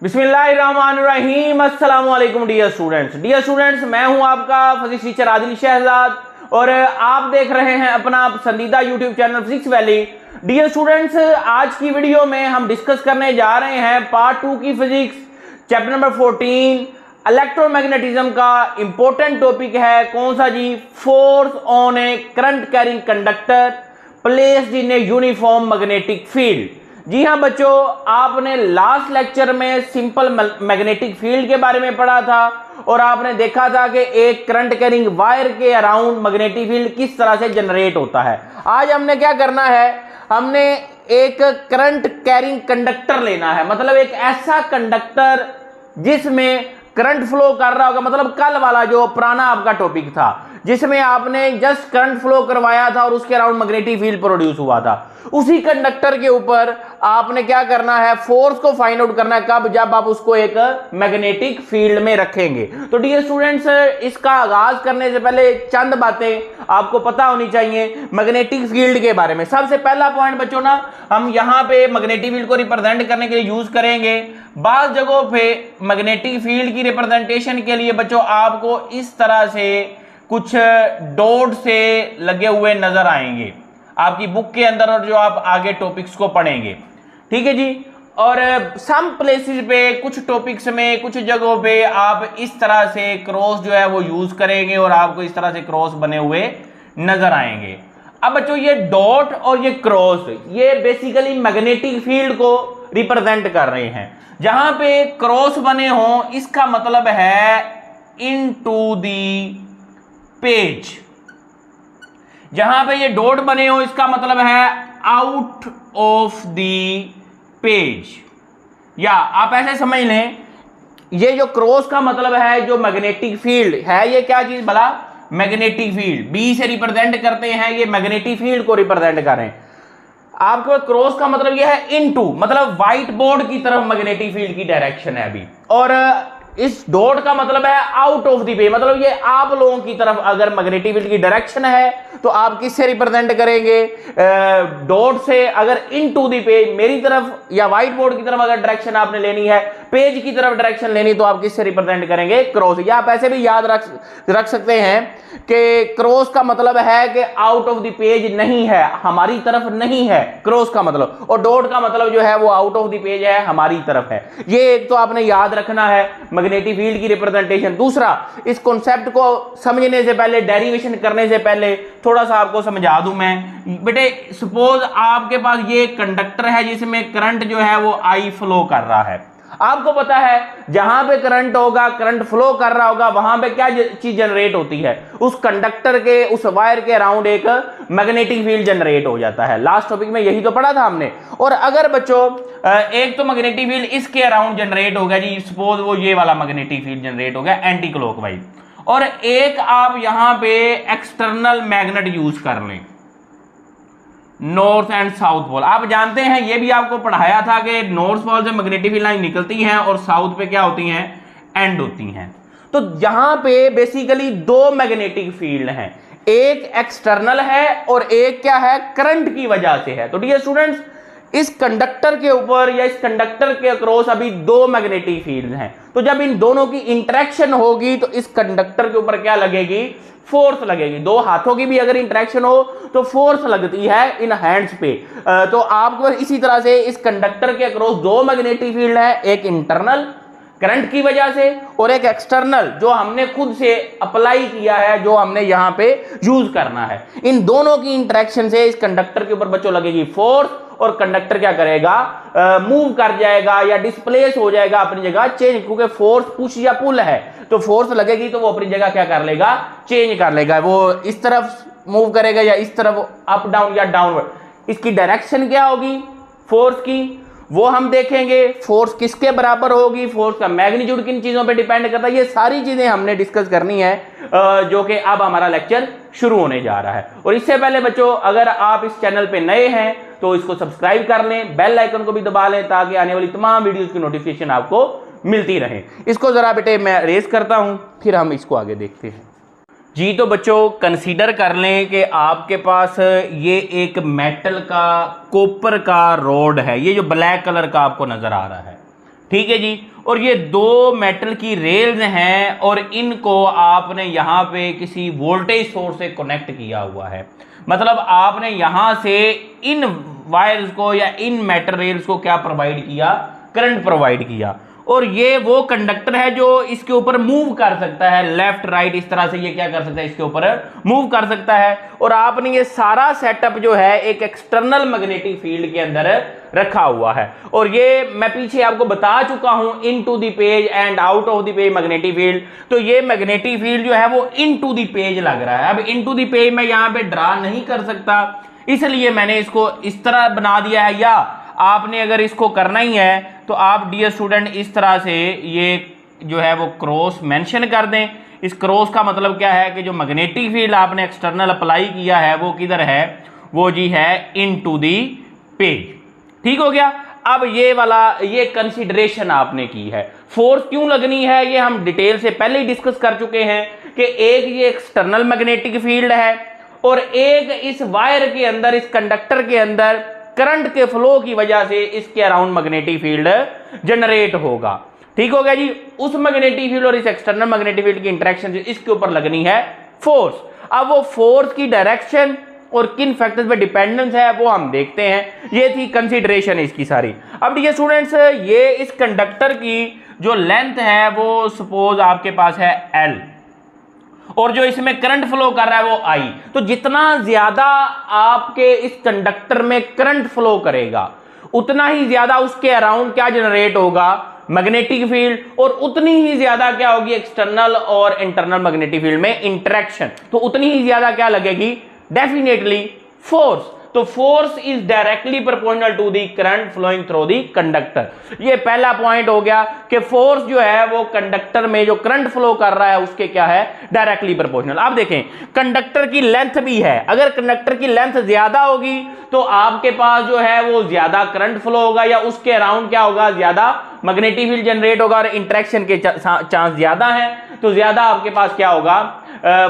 बिस्मिल्लाहिर्रहमानिर्रहीम। अस्सलाम वालेकुम डियर स्टूडेंट्स, मैं हूं आपका फिजिक्स टीचर आदिल शहजाद और आप देख रहे हैं अपना पसंदीदा YouTube channel Physics Valley. Dear students, आज की वीडियो में हम डिस्कस करने जा रहे हैं पार्ट 2 की फिजिक्स चैप्टर नंबर 14 इलेक्ट्रोमैग्नेटिज्म का इंपॉर्टेंट टॉपिक है कौन सा जी? Force on a current carrying conductor placed in a uniform magnetic field. जी हाँ बच्चों, आपने लास्ट लेक्चर में सिंपल मैग्नेटिक फील्ड के बारे में पढ़ा था और आपने देखा था कि एक करंट कैरिंग वायर के अराउंड मैग्नेटिक फील्ड किस तरह से जनरेट होता है। आज हमने क्या करना है, हमने एक करंट कैरिंग कंडक्टर लेना है, मतलब एक ऐसा कंडक्टर जिसमें करंट फ्लो कर रहा होगा, मतलब कल वाला जो पुराना आपका टॉपिक था जिसमें आपने जस्ट करंट फ्लो करवाया था और उसके अराउंड मैग्नेटिक फील्ड प्रोड्यूस हुआ था, उसी कंडक्टर के ऊपर आपने क्या करना है, फोर्स को फाइंड आउट करना है। कब? जब आप उसको एक मैग्नेटिक फील्ड में रखेंगे। तो डियर स्टूडेंट्स, इसका आगाज करने से पहले चंद बातें आपको पता होनी चाहिए मैग्नेटिक फील्ड के बारे में। सबसे पहला पॉइंट बच्चों ना, हम यहां पे मैग्नेटिक फील्ड को रिप्रेजेंट करने के लिए यूज करेंगे। बाज़ जगहों पे मैग्नेटिक फील्ड की रिप्रेजेंटेशन के लिए बच्चों आपको इस तरह से कुछ डॉट से लगे हुए नजर आएंगे आपकी बुक के अंदर और जो आप आगे टॉपिक्स को पढ़ेंगे, ठीक है जी। और सम प्लेसेस पे, कुछ टॉपिक्स में, कुछ जगहों पे आप इस तरह से क्रॉस जो है वो यूज करेंगे और आपको इस तरह से क्रॉस बने हुए नजर आएंगे। अब बच्चों ये डॉट और ये क्रॉस, ये बेसिकली मैग्नेटिक फील्ड को रिप्रेजेंट कर रहे हैं। जहां पे क्रॉस बने हों इसका मतलब है इनटू दी पेज, जहां पे ये डॉट बने हो इसका मतलब है आउट ऑफ द पेज। या आप ऐसे समझ लें, ये जो क्रॉस का मतलब है जो मैग्नेटिक फील्ड है, ये क्या चीज भला? Magnetic field. बी से रिप्रेजेंट करते हैं, ये मैग्नेटिक फील्ड को रिप्रेजेंट करें। आपको क्रॉस का मतलब यह है इनटू, मतलब व्हाइट बोर्ड की तरफ मैग्नेटिक फील्ड की डायरेक्शन है अभी। और इस डॉट का मतलब है आउट ऑफ द पेज, मतलब ये आप लोगों की तरफ अगर मैग्नेटिक फील्ड की डायरेक्शन है तो आप किससे रिप्रेजेंट करेंगे? डॉट से। अगर इनटू द पेज, मेरी तरफ या व्हाइट बोर्ड की तरफ अगर डायरेक्शन आपने लेनी है, पेज की तरफ डायरेक्शन लेनी, तो आप किससे रिप्रेजेंट करेंगे? क्रॉस। या आप ऐसे भी याद रख सकते हैं कि क्रॉस का मतलब है कि आउट ऑफ द पेज नहीं है, हमारी तरफ नहीं है क्रॉस का मतलब, और डॉट का मतलब जो है वो आउट ऑफ द पेज है, हमारी तरफ है। ये एक तो आपने याद रखना है मैग्नेटिक फील्ड की रिप्रेजेंटेशन। दूसरा, इस कॉन्सेप्ट को समझने से पहले, डेरिवेशन करने से पहले थोड़ा सा आपको समझा दूं मैं। बेटे सपोज आपके पास ये कंडक्टर है जिसमें करंट जो है वो आई फ्लो कर रहा है। आपको पता है जहां पे करंट होगा, करंट फ्लो कर रहा होगा, वहां पे क्या चीज जनरेट होती है? उस कंडक्टर के, उस वायर के अराउंड एक मैग्नेटिक फील्ड जनरेट हो जाता है। लास्ट टॉपिक में यही तो पढ़ा था हमने। और अगर बच्चों एक तो मैग्नेटिक फील्ड इसके अराउंड जनरेट हो गया जी, सपोज वो ये वाला मैग्नेटिक फील्ड जनरेट हो गया एंटी क्लॉकवाइज, और एक आप यहां पे एक्सटर्नल मैग्नेट यूज कर लें, नॉर्थ एंड साउथ पोल। आप जानते हैं, ये भी आपको पढ़ाया था कि नॉर्थ पोल से मैग्नेटिक फील्ड लाइन निकलती हैं और साउथ पे क्या होती हैं? एंड होती हैं। तो यहां पे बेसिकली दो मैग्नेटिक फील्ड हैं, एक एक्सटर्नल है और एक क्या है? करंट की वजह से है। तो डियर स्टूडेंट्स, इस कंडक्टर के ऊपर या इस कंडक्टर के अक्रॉस अभी दो मैग्नेटिक फील्ड हैं। तो जब इन दोनों की इंटरेक्शन होगी तो इस कंडक्टर के ऊपर क्या लगेगी? फोर्स लगेगी। दो हाथों की भी अगर इंटरेक्शन हो तो फोर्स लगती है इन हैंड्स पे। तो आपको इसी तरह से इस कंडक्टर के अक्रॉस दो मैग्नेटिक फील्ड है, एक इंटरनल करंट की वजह से और एक एक्सटर्नल जो हमने खुद से अप्लाई किया है, जो हमने यहां पे यूज करना है। इन दोनों की इंटरेक्शन से इस कंडक्टर के ऊपर बच्चों लगेगी फोर्स और कंडक्टर क्या करेगा? मूव कर जाएगा या डिस्प्लेस हो जाएगा अपनी जगह चेंज, क्योंकि फोर्स पुश या पुल है, तो फोर्स लगेगी तो वो अपनी जगह क्या कर लेगा? चेंज कर लेगा। वो इस तरफ मूव करेगा या इस तरफ, अप डाउन या डाउनवर्ड। इसकी डायरेक्शन क्या होगी फोर्स की, वो हम देखेंगे। फोर्स किसके बराबर होगी, फोर्स का मैग्नीट्यूड किन चीजों पे डिपेंड करता है, ये सारी चीजें हमने डिस्कस करनी है, जो कि अब हमारा लेक्चर शुरू होने जा रहा है। और इससे पहले बच्चों, अगर आप इस चैनल पे नए हैं तो इसको सब्सक्राइब कर लें, बेल आइकन को भी दबा लें ताकि आने वाली तमाम वीडियोस की नोटिफिकेशन आपको मिलती रहे। इसको जरा बेटे मैं रेस करता हूं, फिर हम इसको आगे देखते हैं जी। तो बच्चों कंसीडर कर लें कि आपके पास ये एक मेटल का, कॉपर का रॉड है, ये जो ब्लैक कलर का आपको नजर आ रहा है, ठीक है जी। और ये दो मेटल की रेल्स हैं और इनको आपने यहां पे किसी वोल्टेज सोर्स से कनेक्ट किया हुआ है। मतलब आपने यहां से इन वायर्स को या इन मेटल रेल्स को क्या प्रोवाइड किया, करंट प्रोवाइड किया। और ये वो कंडक्टर है जो इसके ऊपर मूव कर सकता है, लेफ्ट राइट इस तरह से ये क्या कर सकता है, इसके ऊपर मूव कर सकता है। और आपने ये सारा सेटअप जो है एक एक्सटर्नल मैग्नेटिक फील्ड के अंदर रखा हुआ है। और ये मैं पीछे आपको बता चुका हूं, into the page and out of the page magnetic field. तो ये मैग्नेटिक फील्ड जो है वो इन टू द पेज लग रहा है। अब इन टू द पेज मैं यहां पे ड्रा नहीं कर सकता, इसलिए मैंने इसको इस तरह बना दिया है। या आपने अगर इसको करना ही है तो आप डियर स्टूडेंट इस तरह से ये जो है वो क्रॉस मेंशन कर दें। इस क्रॉस का मतलब क्या है कि जो मैग्नेटिक फील्ड आपने एक्सटर्नल अप्लाई किया है वो किधर है, वो जी है इन टू दी पेज। ठीक हो गया। अब ये वाला ये कंसीडरेशन आपने की है। फोर्स क्यों लगनी है ये हम डिटेल से पहले ही डिस्कस कर चुके हैं कि एक ये एक्सटर्नल मैग्नेटिक फील्ड है और एक इस वायर के अंदर, इस कंडक्टर के अंदर करंट के फ्लो की वजह से इसके अराउंड मैग्नेटिक फील्ड जनरेट होगा। ठीक हो गया जी। उस मैग्नेटिक फील्ड और इस एक्सटर्नल मैग्नेटिक फील्ड की इंटरेक्शन से इसके ऊपर लगनी है फोर्स। अब वो फोर्स की डायरेक्शन और किन फैक्टर्स पे डिपेंडेंस है वो हम देखते हैं। ये थी कंसीडरेशन इसकी सारी। अब ये स्टूडेंट्स, ये इस कंडक्टर की जो लेंथ है वो सपोज आपके पास है L और जो इसमें करंट फ्लो कर रहा है वो I। तो जितना ज्यादा आपके इस कंडक्टर में करंट फ्लो करेगा उतना ही ज्यादा उसके अराउंड क्या जनरेट होगा, मैग्नेटिक फील्ड। और उतनी ही ज्यादा क्या होगी एक्सटर्नल और इंटरनल मैग्नेटिक फील्ड में इंटरेक्शन। तो उतनी ही ज्यादा क्या लगेगी, डेफिनेटली फोर्स। तो force is directly proportional to the current flowing through the conductor. ये पहला पॉइंट हो गया कि फोर्स जो है वो कंडक्टर में जो करंट फ्लो कर रहा है उसके क्या है, डायरेक्टली प्रोपोर्शनल। आप देखें कंडक्टर की लेंथ भी है, अगर कंडक्टर की लेंथ ज्यादा होगी तो आपके पास जो है वो ज्यादा करंट फ्लो होगा या उसके अराउंड क्या होगा, ज्यादा मैग्नेटिक फील्ड जनरेट होगा और इंटरेक्शन के चांस ज्यादा है तो ज्यादा आपके पास क्या होगा,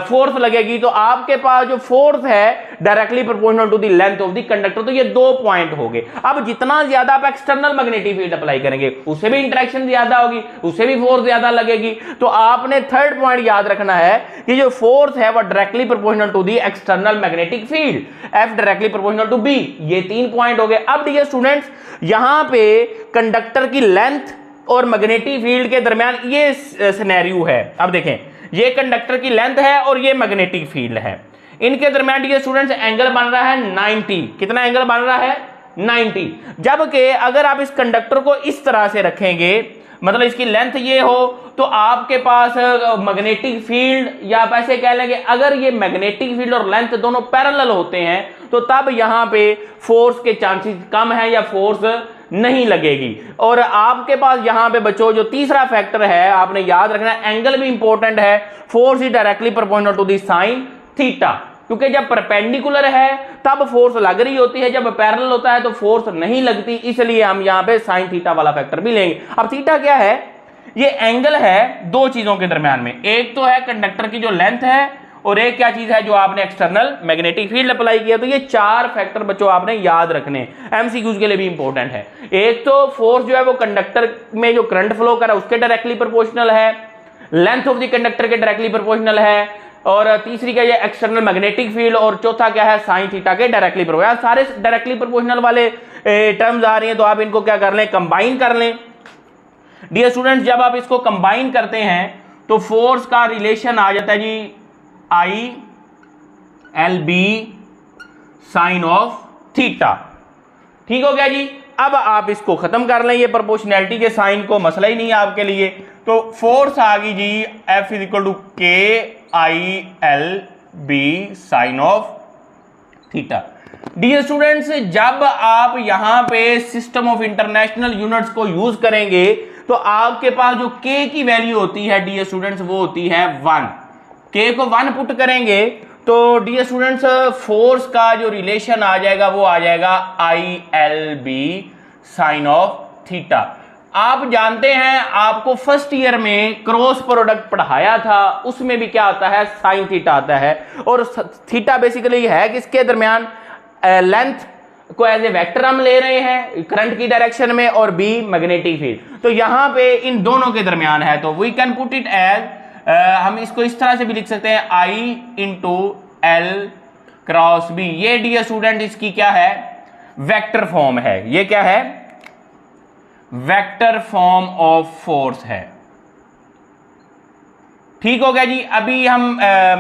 फोर्स लगेगी। तो आपके पास जो फोर्स है directly proportional to the length of the conductor. तो ये दो पॉइंट हो गए। अब जितना ज्यादा आप एक्सटर्नल मैग्नेटिक फील्ड अप्लाई करेंगे उससे भी इंटरेक्शन ज्यादा होगी, उससे भी फोर्स ज्यादा लगेगी। तो आपने थर्ड पॉइंट याद रखना है कि जो फोर्स है वो directly proportional to the external magnetic field, F directly proportional to B। ये तीन पॉइंट हो गए। अब डियर स्टूडेंट्स, यहां पे कंडक्टर की लेंथ और मैग्नेटिक फील्ड के दरमियान ये सिनेरियो है। अब देखें ये कंडक्टर की लेंथ है और ये मैग्नेटिक फील्ड है, इनके दरमियान ये स्टूडेंट्स एंगल बन रहा है 90। कितना एंगल बन रहा है, 90। जबकि अगर आप इस कंडक्टर को इस तरह से रखेंगे, मतलब इसकी लेंथ ये हो, तो आपके पास मैग्नेटिक फील्ड, या आप ऐसे कह लेंगे अगर ये मैग्नेटिक फील्ड और लेंथ दोनों पैरेलल होते हैं तो तब यहां पे फोर्स के चांसेस कम है या फोर्स नहीं लगेगी। और आपके पास यहां पे बच्चों जो तीसरा फैक्टर है आपने याद रखना है, एंगल भी इंपॉर्टेंट है। Force is directly proportional to the sine theta, क्योंकि जब परपेंडिकुलर है तब फोर्स लग रही होती है, जब पैरेलल होता है तो फोर्स नहीं लगती, इसलिए हम यहां पे साइन थीटा वाला फैक्टर भी लेंगे। अब थीटा क्या है, ये एंगल है दो चीजों के दरमियान में। एक तो है कंडक्टर की जो लेंथ है और एक क्या चीज है जो आपने एक्सटर्नल मैग्नेटिक फील्ड अप्लाई किया। तो ये चार फैक्टर बच्चों आपने याद रखने, एमसीक्यूज के लिए भी इंपॉर्टेंट है। एक तो फोर्स जो है वो कंडक्टर में जो करंट फ्लो कर रहा है उसके डायरेक्टली प्रोपोर्शनल है, लेंथ ऑफ द कंडक्टर के डायरेक्टली प्रोपोर्शनल है, और तीसरी क्या है एक्सटर्नल मैग्नेटिक फील्ड, और चौथा क्या है साइन थीटा के डायरेक्टली प्रोपोर्शनल। सारे डायरेक्टली प्रोपोर्शनल वाले टर्म्स आ रही हैं तो आप इनको क्या कर लें, कंबाइन कर लें। डियर स्टूडेंट्स, जब आप इसको कंबाइन करते हैं तो फोर्स का रिलेशन आ जाता है जी I/L/B साइन ऑफ थीटा। ठीक हो गया जी। अब आप इसको खत्म कर लें, ये प्रोपोर्शनैलिटी के साइन को मसला ही नहीं है आपके लिए। तो फोर्स आ गई जी F = K/I/L/B sine of theta. Dear students, जब आप यहां पे सिस्टम ऑफ इंटरनेशनल यूनिट्स को यूज करेंगे तो आपके पास जो K की वैल्यू होती है डियर स्टूडेंट्स वो होती है 1। K को 1 पुट करेंगे तो डियर स्टूडेंट्स फोर्स का जो रिलेशन आ जाएगा वो आ जाएगा I/L/B साइन ऑफ थीटा। आप जानते हैं आपको फर्स्ट ईयर में क्रॉस प्रोडक्ट पढ़ाया था, उसमें भी क्या आता है, साइन थीटा आता है। और थीटा बेसिकली है किसके दरमियान, लेंथ को एज ए वेक्टर हम ले रहे हैं करंट की डायरेक्शन में, और बी मैग्नेटिक फील्ड। तो यहां पे इन दोनों के दरमियान है, तो we can put it as, हम इसको इस तरह से भी लिख सकते हैं I into L cross B. ये डियर स्टूडेंट इसकी क्या है, वेक्टर फॉर्म है। ये क्या है, वेक्टर फॉर्म ऑफ फोर्स है। ठीक हो गया जी। अभी हम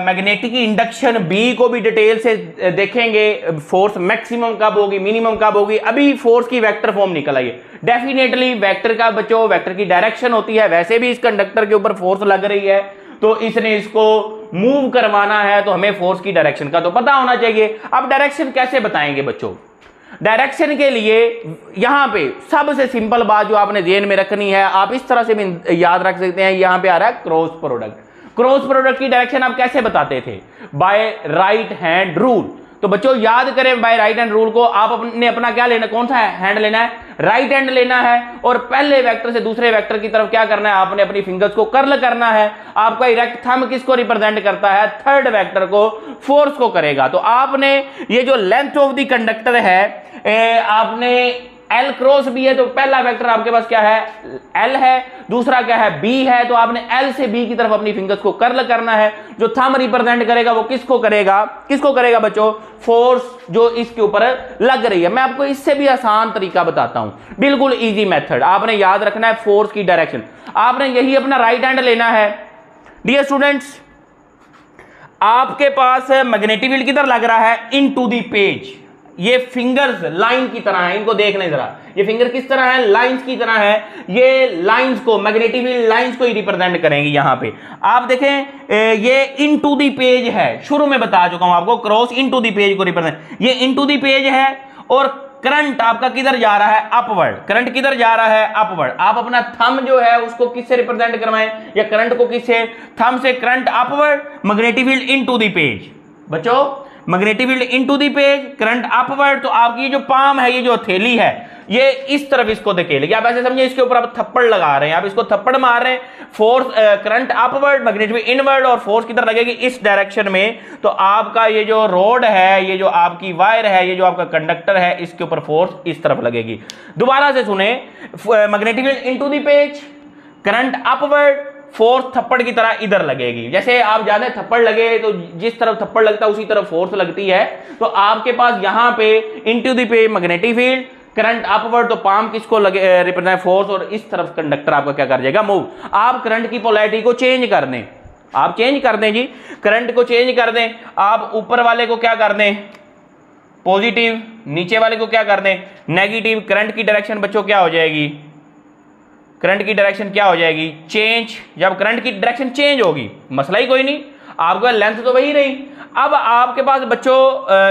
मैग्नेटिक इंडक्शन बी को भी डिटेल से देखेंगे, फोर्स मैक्सिमम कब होगी, मिनिमम कब होगी। अभी फोर्स की वेक्टर फॉर्म निकल आई है। डेफिनेटली वेक्टर का बच्चों, वेक्टर की डायरेक्शन होती है, वैसे भी इस कंडक्टर के ऊपर फोर्स लग रही है, तो इसने इसको मूव करवाना है, तो हमें फोर्स की डायरेक्शन का तो पता होना चाहिए। अब डायरेक्शन कैसे बताएंगे बच्चों, डायरेक्शन के लिए यहां पे सबसे सिंपल बात जो आपने ध्यान में रखनी है, आप इस तरह से भी याद रख सकते हैं, यहां पे आ रहा है क्रॉस प्रोडक्ट। क्रॉस प्रोडक्ट की डायरेक्शन आप कैसे बताते थे, बाय राइट हैंड रूल। तो बच्चों याद करें बाय राइट हैंड रूल को, आप अपना क्या लेना, कौन सा हैंड लेना है, राइट हैंड लेना है, और पहले वेक्टर से दूसरे वेक्टर की तरफ क्या करना है, आपने अपनी फिंगर्स को कर्ल करना है। आपका इरेक्ट थंब किसको रिप्रेजेंट करता है, थर्ड वेक्टर को, फोर्स को करेगा। तो आपने ये जो लेंथ ऑफ द कंडक्टर है, आपने एल क्रॉस बी है, तो पहला वेक्टर आपके पास क्या है, एल है, दूसरा क्या है, बी है। तो आपने एल से बी की तरफ अपनी फिंगर्स को कर्ल करना है। जो थंब रिप्रेजेंट करेगा वो किसको करेगा, किसको करेगा बच्चों, फोर्स जो इसके ऊपर लग रही है। मैं आपको इससे भी आसान तरीका बताता हूं, बिल्कुल इजी मेथड। आपने याद रखना है फोर्स की डायरेक्शन, आपने यही अपना राइट हैंड लेना है। डियर स्टूडेंट्स, आपके पास मैग्नेटिक फील्ड किधर लग रहा है, इन टू दी पेज। ये फिंगर्स लाइन की तरह है, इनको देख लें जरा, ये फिंगर किस तरह है, लाइंस की तरह है। ये लाइंस को, मैग्नेटिक फील्ड लाइंस को ही रिप्रेजेंट करेंगी। यहां पे आप देखें, ये इन टू दी पेज है, शुरू में बता चुका हूं आपको, cross into the page को रिप्रेजेंट, ये इन टू दी पेज है। और करंट आपका किधर जा रहा है, अपवर्ड। करंट किधर जा रहा है, अपवर्ड। आप अपना थंब जो है उसको किससे रिप्रेजेंट करवाएं, या करंट को किससे, थंब से। Current upward, magnetic field into the page. बच्चों magnetic field into the page, current upward. तो आपकी जो पाम है, ये जो हथेली है, ये इस तरफ इसको धकेलेगी। आप ऐसे समझिए, इसके ऊपर आप थप्पड़ लगा रहे हैं, आप इसको थप्पड़ मार रहे हैं। Force current upward, magnetic field inward, और फोर्स किधर लगेगी, इस डायरेक्शन में। तो आपका ये जो रोड है, ये जो आपकी वायर है, ये जो आपका कंडक्टर है, इसके ऊपर फोर्स इस तरफ लगेगी। दोबारा से सुने, magnetic field into the page, current upward, force थप्पड़ की तरह इधर लगेगी। जैसे आप जानते हैं थप्पड़ लगे तो जिस तरफ थप्पड़ लगता है उसी तरफ फोर्स लगती है। तो आपके पास यहां पे into the pay magnetic field, current upward, तो पाम किसको लगे, रिप्रेजेंट फोर्स, और इस तरफ कंडक्टर आपका क्या कर जाएगा, मूव। आप करंट की पोलैरिटी को चेंज कर दें, आप चेंज कर दें जी, करंट को चेंज कर दें। आप ऊपर वाले को क्या कर दें, पॉजिटिव, नीचे वाले को क्या कर दें, नेगेटिव। करंट की डायरेक्शन बच्चों क्या हो जाएगी, करंट की डायरेक्शन क्या हो जाएगी, चेंज। जब करंट की डायरेक्शन चेंज होगी, मसला ही कोई नहीं, आपका लेंथ तो वही रही। अब आपके पास बच्चों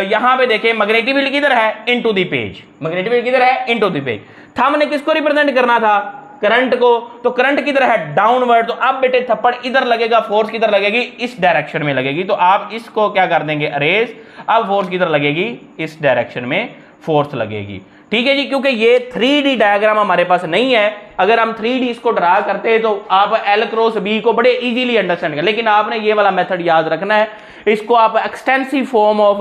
यहां पे देखें, मैग्नेटिक फील्ड किधर है, into the page. Magnetic field किधर है, इनटू द पेज। थंब ने किसको रिप्रेजेंट करना था, करंट को। तो करंट किधर है, डाउनवर्ड। तो अब बेटे थप्पड़ इधर लगेगा, फोर्स किधर लगेगी, इस डायरेक्शन में लगेगी। तो आप इसको क्या कर देंगे, अरेज। अब फोर्स किधर लगेगी, इस डायरेक्शन में फोर्स लगेगी। ठीक है जी, क्योंकि ये 3D डायग्राम हमारे पास नहीं है। अगर हम 3D इसको ड्रा करते हैं तो आप एल क्रॉस बी को बड़े इजीली अंडरस्टैंड कर, लेकिन आपने ये वाला मेथड याद रखना है। इसको आप extensive form of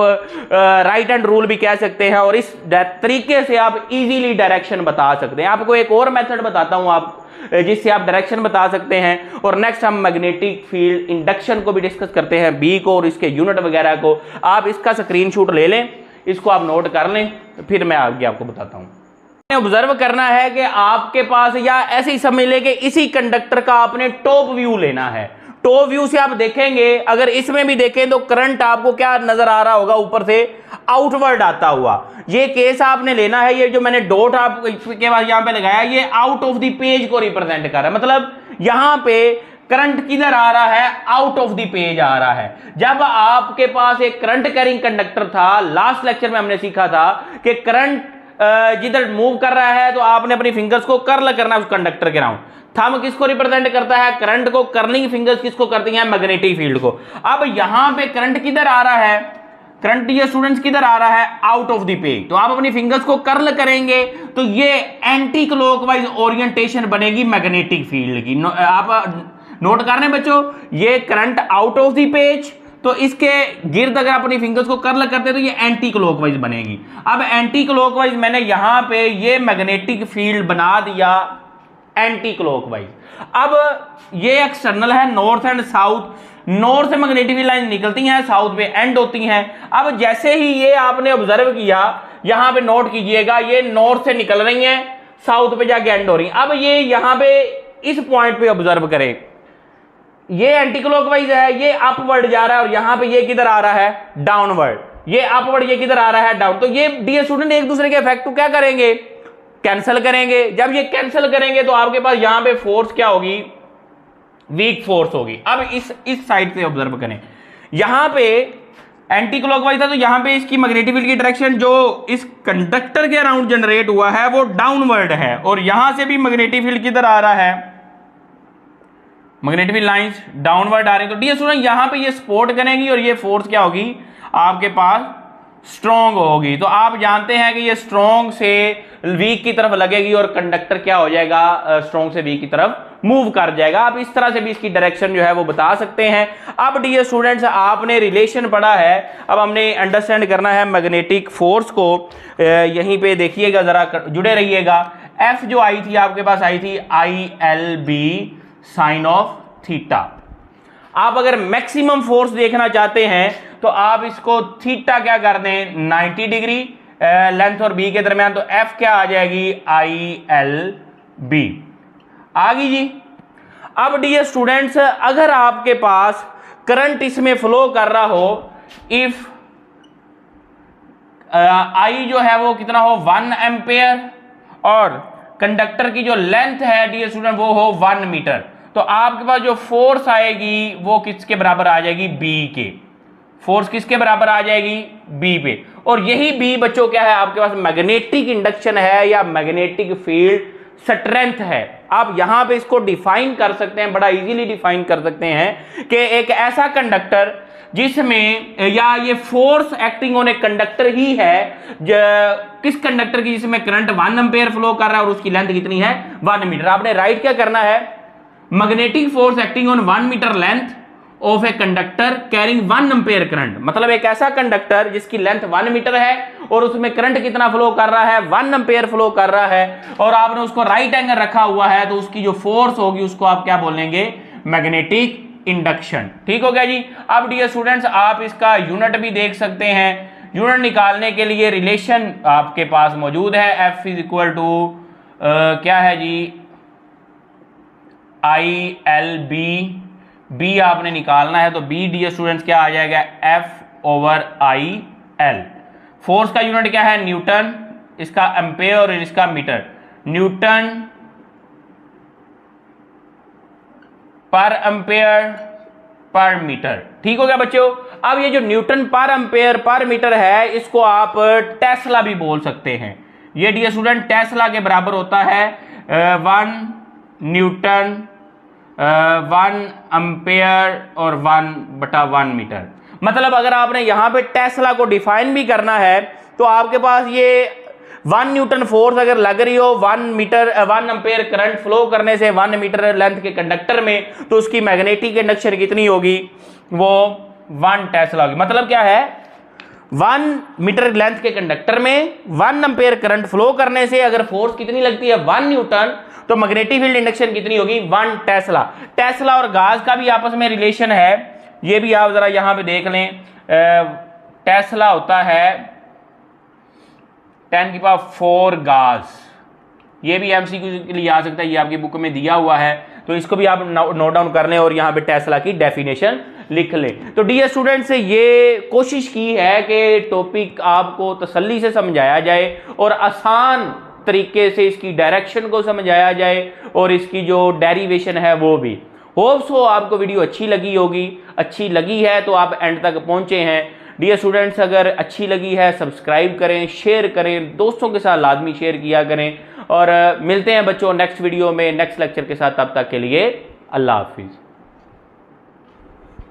right hand rule भी कह सकते हैं, और इस तरीके से आप इजीली डायरेक्शन बता सकते हैं। आपको एक और मेथड बताता हूं आप, जिससे आप डायरेक्शन बता सकते हैं। और नेक्स्ट हम मैग्नेटिक फील्ड इंडक्शन को भी डिस्कस करते हैं, बी को और इसके यूनिट वगैरह को। आप इसका स्क्रीनशॉट ले लें, इसको आप नोट कर लें, फिर मैं आगे आपको बताता हूं। ऑब्जर्व करना है कि आपके पास, या ऐसे ही समझ लें कि इसी कंडक्टर का आपने टॉप व्यू लेना है। टॉप व्यू से आप देखेंगे, अगर इसमें भी देखें तो करंट आपको क्या नजर आ रहा होगा, ऊपर से आउटवर्ड आता हुआ। ये केस आपने लेना है, ये जो मैंने डॉट आपके पास यहां पे लगाया, ये आउट ऑफ द पेज को रिप्रेजेंट कर रहा है। मतलब यहां पे करंट किधर आ रहा है, आउट ऑफ द पेज आ रहा है। जब आपके पास एक करंट कैरिंग कंडक्टर था, लास्ट लेक्चर में हमने सीखा था कि करंट जिधर मूव कर रहा है तो आपने अपनी फिंगर्स को कर्ल करना उस कंडक्टर के राउंड। थंब किसको रिप्रेजेंट करता है, करंट को। कर्लिंग फिंगर्स किसको करती हैं, मैग्नेटिक फील्ड को। अब यहां पे करंट किधर आ रहा है, करंट ये स्टूडेंट्स किधर आ रहा है, आउट ऑफ द पेज। तो आप अपनी फिंगर्स को कर्ल करेंगे तो ये एंटी क्लॉकवाइज ओरिएंटेशन बनेगी मैग्नेटिक फील्ड की। आप नोट कर रहे हैं बच्चों, ये current out of the page, तो इसके गिर्द अगर अपनी फिंगर्स को कर्ल करते तो ये एंटी क्लॉकवाइज बनेगी। अब एंटी क्लॉकवाइज मैंने यहां पे ये मैग्नेटिक फील्ड बना दिया एंटी क्लॉकवाइज। अब ये एक्सटर्नल है नॉर्थ एंड साउथ, नॉर्थ से मैग्नेटिक लाइन निकलती हैं, साउथ पे एंड होती हैं। अब जैसे ही ये आपने ऑब्जर्व किया, यहां पे नोट कीजिएगा, ये नॉर्थ से निकल रही हैं, साउथ पे जाके एंड हो रही हैं। अब ये यहां पे इस पॉइंट पे ऑब्जर्व करें, ये एंटी क्लॉकवाइज है, ये अपवर्ड जा रहा है, और यहां पे ये किधर आ रहा है, डाउनवर्ड। ये अपवर्ड, ये किधर आ रहा है, डाउन। तो ये डियर स्टूडेंट एक दूसरे के इफेक्ट को क्या करेंगे, कैंसिल करेंगे। जब ये कैंसिल करेंगे तो आपके पास यहां पे फोर्स क्या होगी, वीक फोर्स होगी। अब इस साइड से ऑब्जर्व करें, यहां पे एंटी क्लॉकवाइज था, तो यहां पे इसकी मैग्नेटिक फील्ड की डायरेक्शन जो इस कंडक्टर के अराउंड जनरेट हुआ है वो डाउनवर्ड है, और यहां से भी मैग्नेटिक फील्ड किधर आ रहा है, मैग्नेटिक फील्ड लाइंस डाउनवर्ड आ रही है। तो डियर स्टूडेंट यहां पे ये सपोर्ट करेंगी और ये फोर्स क्या होगी आपके पास, स्ट्रॉन्ग होगी। तो आप जानते हैं कि ये स्ट्रॉन्ग से वीक की तरफ लगेगी और कंडक्टर क्या हो जाएगा, स्ट्रॉन्ग से वीक की तरफ मूव कर जाएगा। आप इस तरह से भी इसकी डायरेक्शन जो है वो बता सकते हैं। अब डियर स्टूडेंट्स आपने रिलेशन पढ़ा है, अब हमने अंडरस्टैंड करना है मैग्नेटिक फोर्स को। यहीं पे देखिएगा, जरा जुड़े रहिएगा। एफ जो आई थी आपके पास, आई थी ILB साइन ऑफ थीटा। आप अगर मैक्सिमम फोर्स देखना चाहते हैं तो आप इसको थीटा क्या कर दें, 90 डिग्री लेंथ और बी के दरमियान, तो एफ क्या आ जाएगी, ILB आ गई जी। अब डियर स्टूडेंट्स अगर आपके पास करंट इसमें फ्लो कर रहा हो, इफ आई जो है वो कितना हो, 1 एम्पेयर, और कंडक्टर की जो लेंथ है डियर स्टूडेंट वो हो 1 मीटर, तो आपके पास जो फोर्स आएगी वो किसके बराबर आ जाएगी, बी के। फोर्स किसके बराबर आ जाएगी, बी पे। और यही बी बच्चों क्या है आपके पास, मैग्नेटिक इंडक्शन है या मैग्नेटिक फील्ड स्ट्रेंथ है। आप यहां पे इसको डिफाइन कर सकते हैं, बड़ा इजीली डिफाइन कर सकते हैं कि एक ऐसा कंडक्टर जिसमें, या ये force acting on a conductor ही है, किस कंडक्टर की जिसमें करंट 1 एम्पेयर फ्लो कर रहा है और उसकी लेंथ कितनी है, 1 मीटर। आपने राइट क्या करना है, magnetic force acting on 1 metre length of a conductor carrying 1 ampere current. मतलब एक ऐसा कंडक्टर जिसकी लेंथ 1 मीटर है और उसमें करंट कितना फ्लो कर रहा है, 1 एम्पेयर फ्लो कर रहा है, और आपने उसको राइट एंगल रखा हुआ है, तो उसकी जो फोर्स होगी उसको आप क्या बोलेंगे, मैग्नेटिक इंडक्शन। ठीक हो गया जी। अब डियर स्टूडेंट्स आप इसका यूनिट भी देख सकते हैं। यूनिट निकालने के लिए रिलेशन आपके पास मौजूद है, F इज इक्वल टू क्या है जी, ILB। बी आपने निकालना है, तो बी डियर स्टूडेंट्स क्या आ जाएगा, F/IL। फोर्स का यूनिट क्या है, न्यूटन, इसका एम्पेयर और इसका metre, newton per ampere per metre. ठीक हो गया बच्चों। अब ये जो Newton per ampere per metre है, इसको आप टेस्ला भी बोल सकते हैं। ये डियर स्टूडेंट टेस्ला के बराबर होता है 1 न्यूटन 1 एम्पेयर और 1/1 मीटर। मतलब अगर आपने यहां पे टेस्ला को डिफाइन भी करना है तो आपके पास ये 1 न्यूटन फोर्स अगर लग रही हो 1 एम्पेयर करंट फ्लो करने से 1 मीटर लेंथ के कंडक्टर में, तो उसकी मैग्नेटिक इंडक्शन कितनी होगी, वो 1 टेस्ला होगी। मतलब क्या है, 1 मीटर लेंथ के कंडक्टर में 1 एम्पेयर करंट फ्लो करने से अगर फोर्स कितनी लगती है, 1 न्यूटन, तो मैग्नेटिक फील्ड इंडक्शन कितनी होगी, 1 टेस्ला। टेस्ला और गाज का भी आपस में रिलेशन है, ये भी आप जरा यहां पे देख लें। टेस्ला होता है 10⁴ गाज। ये भी एमसीक्यू के लिए आ सकता है, ये आपकी बुक में दिया हुआ है, तो इसको भी आप नोट डाउन कर लें और यहां पे टेस्ला की डेफिनेशन लिख लें। तो डियर स्टूडेंट्स ये कोशिश की है कि टॉपिक आपको तसल्ली से समझाया जाए और आसान तरीके से इसकी डायरेक्शन को समझाया जाए और इसकी जो डेरिवेशन है वो भी। होप्स हो आपको वीडियो अच्छी लगी होगी। अच्छी लगी है तो आप एंड तक पहुंचे हैं। डियर स्टूडेंट्स अगर अच्छी लगी है सब्सक्राइब करें, शेयर करें, दोस्तों के साथ लाजमी शेयर किया करें, और मिलते हैं बच्चों नेक्स्ट वीडियो में नेक्स्ट लेक्चर के साथ। तब तक के लिए अल्लाह हाफिज।